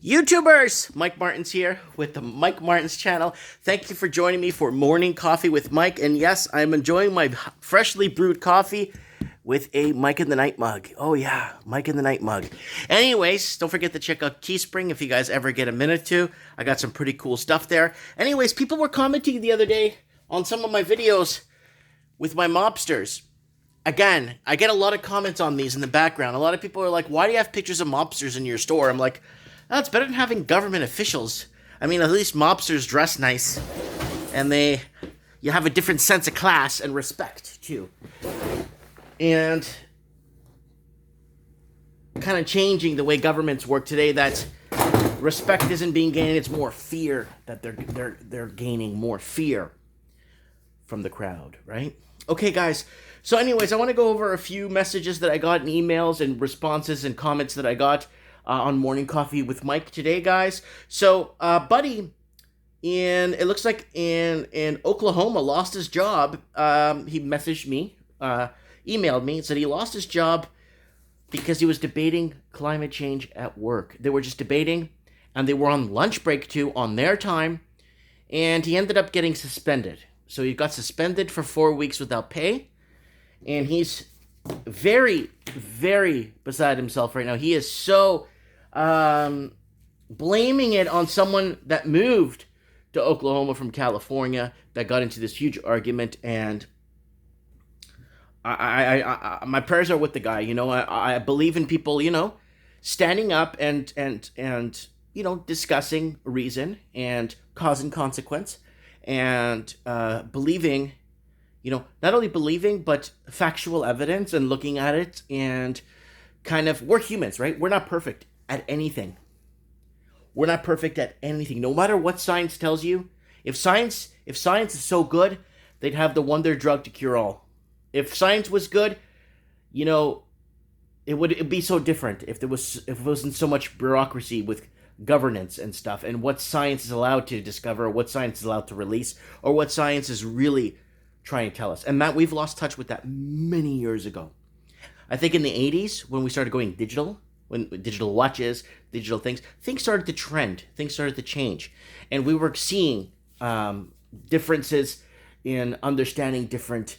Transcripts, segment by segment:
YouTubers! Mike Martins here with the Mike Martins channel. Thank you for joining me for Morning Coffee with Mike. And yes, I'm enjoying my freshly brewed coffee with a Mike in the Night mug. Oh yeah, Mike in the Night mug. Anyways, don't forget to check out Teespring if you guys ever get a minute to. I got some pretty cool stuff there. Anyways, people were commenting the other day on some of my videos with my mobsters. Again, I get a lot of comments on these in the background. A lot of people are like, why do you have pictures of mobsters in your store? I'm like, oh, it's better than having government officials. I mean, at least mobsters dress nice. And you have a different sense of class and respect, too. And kind of changing the way governments work today, that respect isn't being gained, it's more fear that they're gaining more fear from the crowd, right? Okay, guys. So anyways, I want to go over a few messages that I got in emails and responses and comments that I got on Morning Coffee with Mike today, guys. So, Buddy, it looks like in Oklahoma, lost his job. He messaged me, emailed me, and said he lost his job because he was debating climate change at work. They were just debating, and they were on lunch break, too, on their time, and he ended up getting suspended. So he got suspended for 4 weeks without pay, and he's very, very beside himself right now. He is so blaming it on someone that moved to Oklahoma from California that got into this huge argument, and I my prayers are with the guy. You know, I believe in people, you know, standing up and you know, discussing reason and cause and consequence, and believing, you know, not only believing, but factual evidence and looking at it, and kind of, we're humans, right? We're not perfect at anything. We're not perfect at anything. No matter what science tells you, if science is so good, they'd have the wonder drug to cure all. If science was good, you know, it'd be so different if it wasn't so much bureaucracy with governance and stuff, and what science is allowed to discover, what science is allowed to release, or what science is really trying to tell us. And that we've lost touch with that many years ago. I think in the 80s, when we started going digital, when digital watches, digital things started to trend, things started to change, and we were seeing differences in understanding different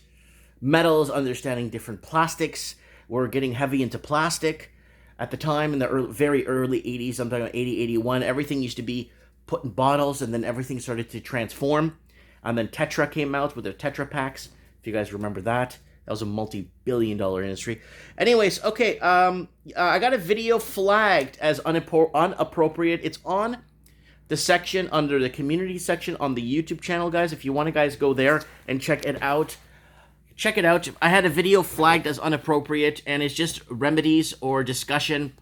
metals, understanding different plastics. We're getting heavy into plastic. At the time, in the very early 80s, I'm talking about 80, 81, everything used to be put in bottles, and then everything started to transform. And then Tetra came out with their Tetra Paks, if you guys remember that. That was a multi-billion-dollar industry. Anyways, okay, I got a video flagged as unappropriate. It's on the section, under the community section on the YouTube channel, guys. If you want to, guys, go there and check it out. Check it out. I had a video flagged as unappropriate, and it's just remedies or discussion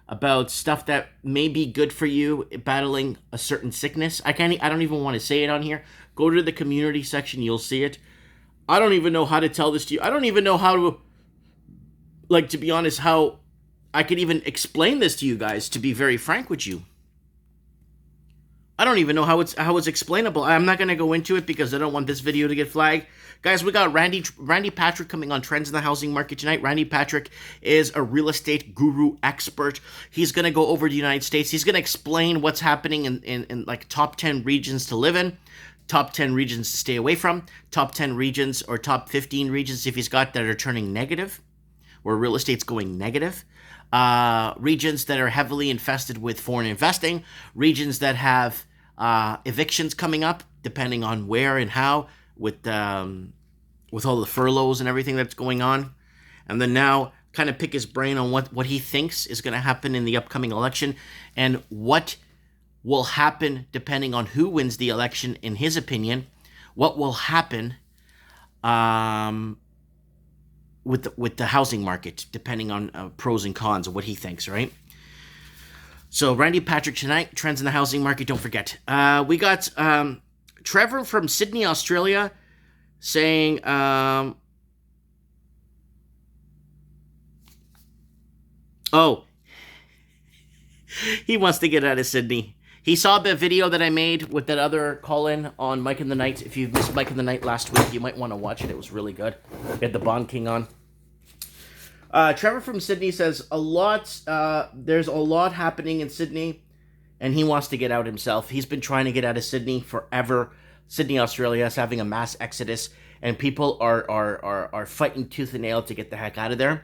about stuff that may be good for you battling a certain sickness. I don't even want to say it on here. Go to the community section, you'll see it. I don't even know how to tell this to you. I don't even know how to, like, to be honest, how I could even explain this to you guys, to be very frank with you. I don't even know how it's explainable. I'm not going to go into it because I don't want this video to get flagged. Guys, we got Randy Patrick coming on Trends in the Housing Market tonight. Randy Patrick is a real estate guru expert. He's going to go over the United States. He's going to explain what's happening in like top 10 regions to live in, top 10 regions to stay away from, top 10 regions or top 15 regions if he's got that are turning negative, where real estate's going negative. Regions that are heavily infested with foreign investing, regions that have evictions coming up, depending on where and how, with all the furloughs and everything that's going on. And then now kind of pick his brain on what he thinks is going to happen in the upcoming election, and what will happen depending on who wins the election, in his opinion. What will happen with the housing market, depending on pros and cons of what he thinks, right? So Randy Patrick tonight, Trends in the Housing Market, don't forget. We got Trevor from Sydney, Australia, saying, he wants to get out of Sydney. He saw the video that I made with that other call-in on Mike in the Night. If you missed Mike in the Night last week, you might want to watch it. It was really good. We had the Bond King on. Trevor from Sydney says, there's a lot happening in Sydney. and he wants to get out himself. He's been trying to get out of Sydney forever. Sydney, Australia is having a mass exodus, and people are fighting tooth and nail to get the heck out of there.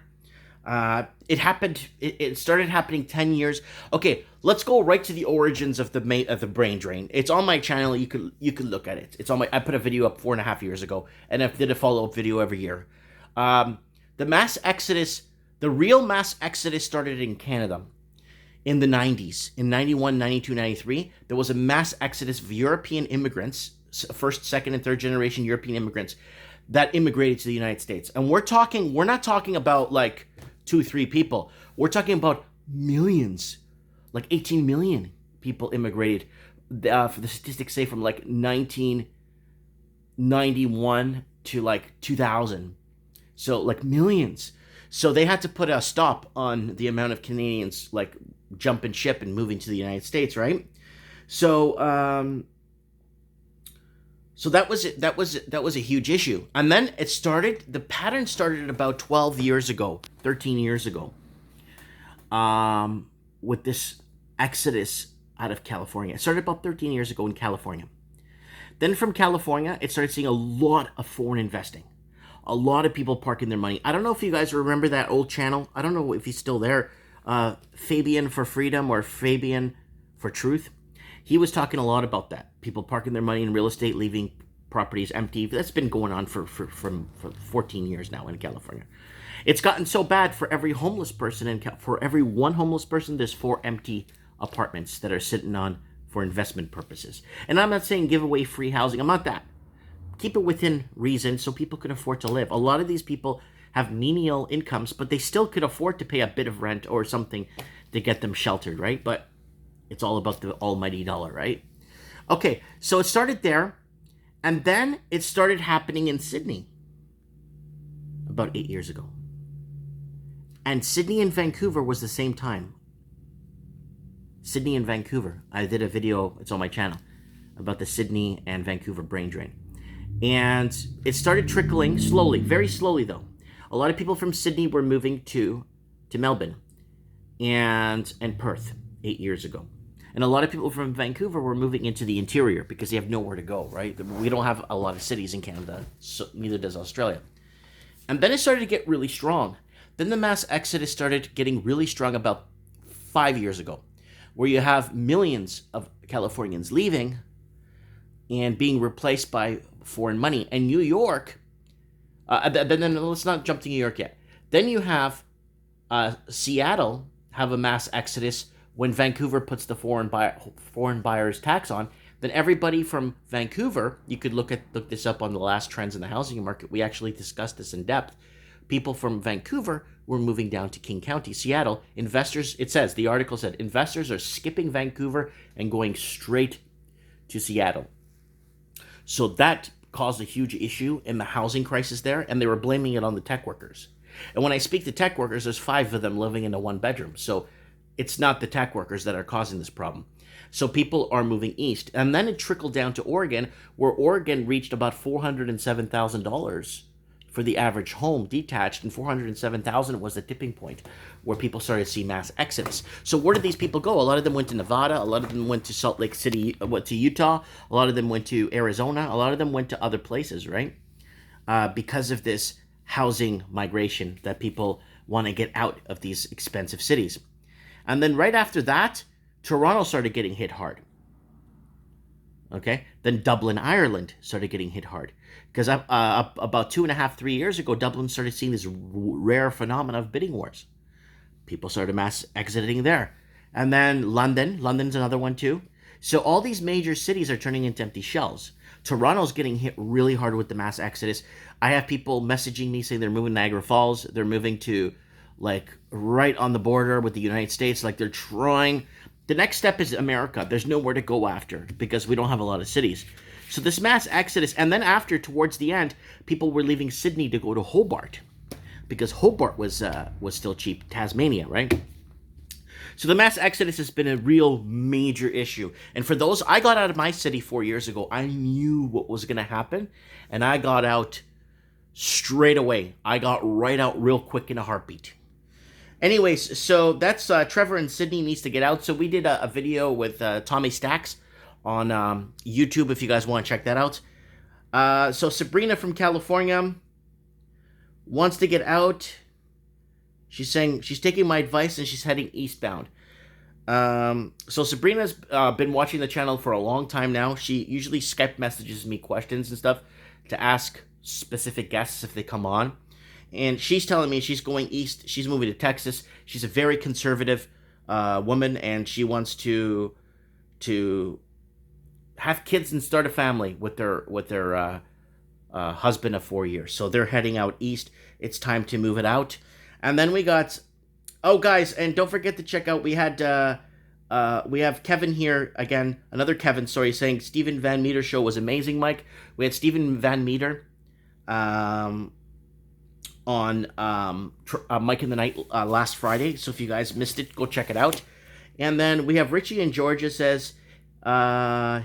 It happened. It started happening 10 years. Okay, let's go right to the origins of the brain drain. It's on my channel. You could look at it. It's on my. I put a video up 4.5 years ago, and I did a follow-up video every year. The mass exodus, the real mass exodus, started in Canada in the 90s. In 91, 92, 93, there was a mass exodus of European immigrants, first, second, and third generation European immigrants that immigrated to the United States. And we're not talking about like 2-3 people. We're talking about millions, like 18 million people immigrated. For the statistics say from like 1991 to like 2000. So like millions. So they had to put a stop on the amount of Canadians like jumping ship and moving to the United States, right? So so that was it. That was a huge issue. And then the pattern started about 12 years ago, 13 years ago, with this exodus out of California. It started about 13 years ago in California. Then from California, it started seeing a lot of foreign investing. A lot of people parking their money. I don't know if you guys remember that old channel. I don't know if he's still there. Fabian for Freedom or Fabian for Truth. He was talking a lot about that. People parking their money in real estate, leaving properties empty. That's been going on for 14 years now in California. It's gotten so bad for every homeless person, and for every one homeless person, there's 4 empty apartments that are sitting on for investment purposes. And I'm not saying give away free housing. I'm not that. Keep it within reason so people can afford to live. A lot of these people have menial incomes, but they still could afford to pay a bit of rent or something to get them sheltered, right? But it's all about the almighty dollar, right? Okay, so it started there, and then it started happening in Sydney about 8 years ago. And Sydney and Vancouver was the same time. Sydney and Vancouver. I did a video, it's on my channel, about the Sydney and Vancouver brain drain. And it started trickling slowly, very slowly though. A lot of people from Sydney were moving to Melbourne and Perth 8 years ago. And a lot of people from Vancouver were moving into the interior because they have nowhere to go, right? We don't have a lot of cities in Canada, so neither does Australia. And then it started to get really strong. Then the mass exodus started getting really strong about 5 years ago, where you have millions of Californians leaving and being replaced by foreign money. And New York, then let's not jump to New York yet. Then you have Seattle have a mass exodus when Vancouver puts the foreign buyers tax on. Then everybody from Vancouver, you could look this up on the last trends in the housing market. We actually discussed this in depth. People from Vancouver were moving down to King County, Seattle. Investors, it says, the article said, investors are skipping Vancouver and going straight to Seattle. So that caused a huge issue in the housing crisis there, and they were blaming it on the tech workers. And when I speak to tech workers, there's 5 of them living in a 1-bedroom. So it's not the tech workers that are causing this problem. So people are moving east. And then it trickled down to Oregon, where Oregon reached about $407,000 for the average home detached, and $407,000 was the tipping point where people started to see mass exodus. So where did these people go? A lot of them went to Nevada, a lot of them went to Salt Lake City, went to Utah, a lot of them went to Arizona, a lot of them went to other places, right? Because of this housing migration that people want to get out of these expensive cities. And then right after that, Toronto started getting hit hard. Okay? Then Dublin, Ireland started getting hit hard. Because about 2.5-3 years ago, Dublin started seeing this rare phenomena of bidding wars. People started mass exiting there. And then London's another one too. So all these major cities are turning into empty shells. Toronto's getting hit really hard with the mass exodus. I have people messaging me saying they're moving to Niagara Falls. They're moving to like right on the border with the United States. Like they're trying. The next step is America. There's nowhere to go after because we don't have a lot of cities. So this mass exodus, and then after, towards the end, people were leaving Sydney to go to Hobart because Hobart was still cheap. Tasmania, right? So the mass exodus has been a real major issue. And for those, I got out of my city 4 years ago. I knew what was going to happen, and I got out straight away. I got right out real quick in a heartbeat. Anyways, so that's Trevor and Sydney needs to get out. So we did a video with Tommy Stacks on YouTube if you guys want to check that out. So Sabrina from California wants to get out. She's saying she's taking my advice and she's heading eastbound. So Sabrina's been watching the channel for a long time now. She usually Skype messages me questions and stuff to ask specific guests if they come on. And she's telling me she's going east. She's moving to Texas. She's a very conservative woman, and she wants to have kids and start a family with their husband of 4 years. So they're heading out east. It's time to move it out. And then we got, oh guys, and don't forget to check out. We have Kevin here again, another Kevin. Sorry, saying Stephen Van Meter show was amazing, Mike. We had Stephen Van Meter. On Mike in the Night last Friday. So if you guys missed it, go check it out. And then we have Richie in Georgia says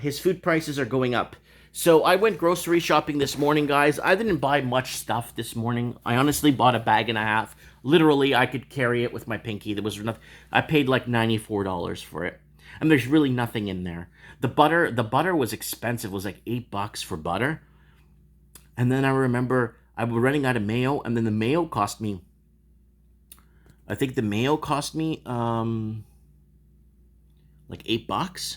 his food prices are going up. So I went grocery shopping this morning, guys. I didn't buy much stuff this morning. I honestly bought a bag and a half. Literally, I could carry it with my pinky. There was nothing. I paid like $94 for it. And there's really nothing in there. The butter was expensive. It was like $8 for butter. And then I remember I was running out of mayo, and then the mayo cost me, I think the mayo cost me like $8.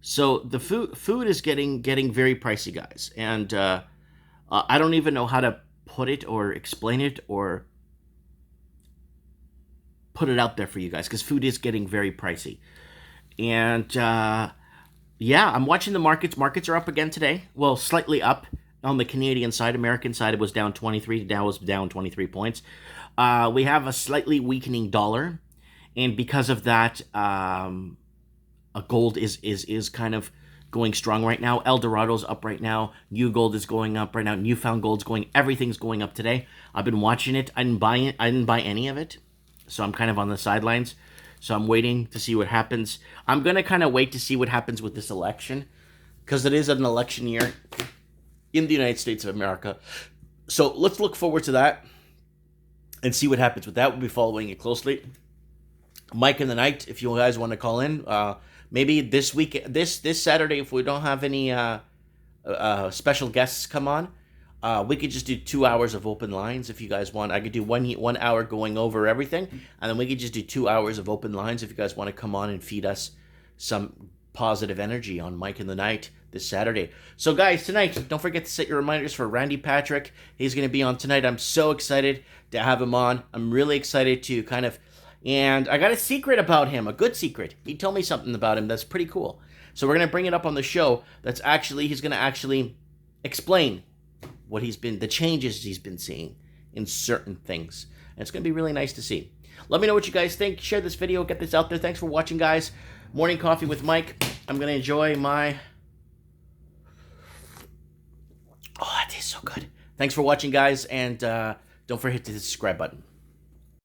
So the food is getting very pricey, guys, and I don't even know how to put it or explain it or put it out there for you guys, because food is getting very pricey. And yeah, I'm watching the markets. Markets are up again today. Well, slightly up. On the Canadian side, American side, it was down 23. Dow was down 23 points. We have a slightly weakening dollar, and because of that, a gold is kind of going strong right now. El Dorado's up right now. New Gold is going up right now. Newfound Gold's going. Everything's going up today. I've been watching it. I didn't buy it. I didn't buy any of it, so I'm kind of on the sidelines. So I'm waiting to see what happens. I'm gonna kind of wait to see what happens with this election, because it is an election year in the United States of America. So let's look forward to that and see what happens with that. We'll be following it closely. Mike in the Night, if you guys want to call in, maybe this week, this Saturday, if we don't have any special guests come on, we could just do 2 hours of open lines if you guys want. I could do 1 hour going over everything, and then we could just do 2 hours of open lines if you guys want to come on and feed us some positive energy on Mike in the Night this Saturday. So guys, tonight, don't forget to set your reminders for Randy Patrick. He's going to be on tonight. I'm so excited to have him on. I'm really excited to and I got a secret about him, a good secret. He told me something about him that's pretty cool. So we're going to bring it up on the show. He's going to actually explain what the changes he's been seeing in certain things. And it's going to be really nice to see. Let me know what you guys think. Share this video, get this out there. Thanks for watching, guys. Morning coffee with Mike. I'm going to enjoy my... Oh, that tastes so good. Thanks for watching, guys, and don't forget to hit the subscribe button.